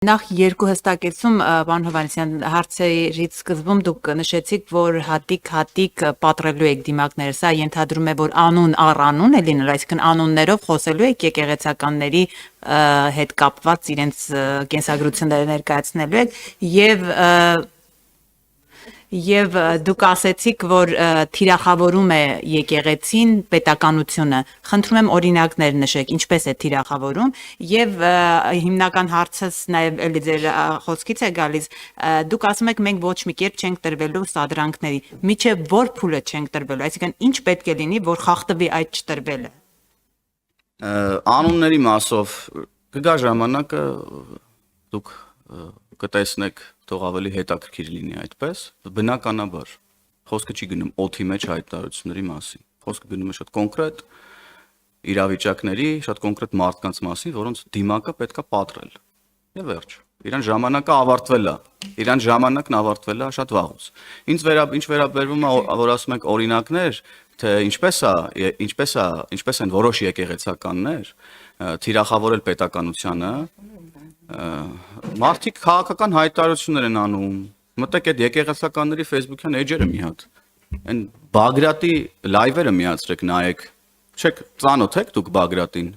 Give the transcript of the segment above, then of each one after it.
Նախ երկու հստակեցում, պարոն Հովհաննիսյան, հարցերից սկզբում դուք նշեցիք, որ հատիկ պատռելու եք դիմակները, սա ենթադրում է, որ անուն առ անուն է լինել, այսինքն անուններով խոսելու եք եկեղեցականների հետ կապված իրենց կենսագրությունները ներկայացնելու եք եւ դուք ասեցիք, որ թիրախավորում է եկեղեցին պետականությունը։ Խնդրում եմ օրինակներ նշեք, ինչպես է թիրախավորում եւ հիմնական հարցս նաեւ էլի ձեր խոսքից է գալիս, դուք ասում եք մենք ոչ մի կերպ չենք տրվելու սադրանքների, միչեւ որ փուլը չենք տրվելու, այսինքն ինչ պետք է լինի, որ խախտվի այդ չտրվելը։ Անունների մասով կգա ժամանակը դուք կտեսնեք թող ավելի հետաքրքիր լինի այդպես, բնականաբար խոսքը չի գնում օդի մեջ հայտարարությունների մասին, խոսքը գնում է շատ կոնկրետ իրավիճակների, շատ կոնկրետ մարդկանց մասին, որոնց դիմակը պետքա պատռել։ Եվ վերջ։ Իրան ժամանակը ավարտվել է, իրան ժամանակն ավարտվել է շատ վաղուց։ Ինչ վերաբերվում է, որ ասում ենք օրինակներ, թե ինչպես են որոշ եկեղեցականներ թիրախավորել պետականությանը, մարդիկ քաղաքական հայտարարություններ են անում, մտեք այդ եկեղեցականների Facebook-յան էջերը մի հատ, այն Բագրատի լայվերը միացրեք նայեք, չեք ծանոթ եք դուք Բագրատին,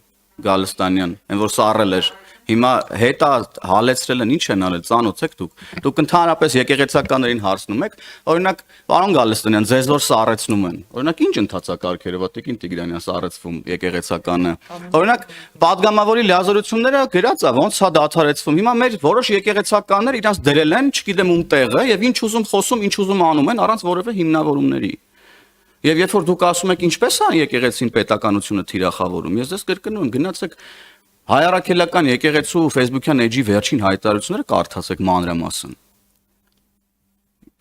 Գալստանյան, այն որ սառել էր, հիմա հետա հալեցրել են, ինչ են արել, ծանոթ եք դուք ընդհանրապես եկեղեցականներին հարցնում եք, օրինակ, պարոն Գալստանյան, ձեզ որ սառեցնում են, օրինակ ինչ ընթացակարգերով, Տիկին Տիգրանյան սառեցվում եկեղեցականը, օրինակ, падգամավորի լիազորությունները գրած է, ոնց է դադարեցվում, հիմա մեր որոշ եկեղեցականներ իրանց դրել են, չգիտեմ ում տեղը, եւ ինչ ուզում խոսում, ինչ ուզում անում են, առանց որևէ հիմնավորումների։ Եվ երբ որ դուք ասում եք ինչպես է եկեղեցին պետականությունը թիրախավորում, ես ձեզ կրկնում եմ, գնացեք Հայ առաքելական եկեղեցու Facebook-յան էջի վերջին հայտարարությունները կարդացեք մանրամասն։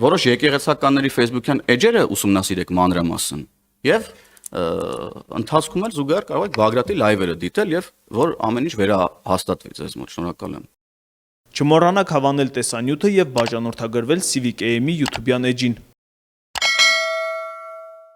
Որոշ եկեղեցականների Facebook-յան էջերը ուսումնասիրեք մանրամասն։ Եվ ընթացքում էլ զուգահեռ կարող եք Բագրատի լայվերը դիտել եւ որ ամեն ինչ վերահաստատվի ձեզ մոտ։ Շնորհակալ եմ։ Չմոռանաք հավանել տեսանյութը եւ բաժանորդագրվել Civic AM-ի YouTube-յան էջին։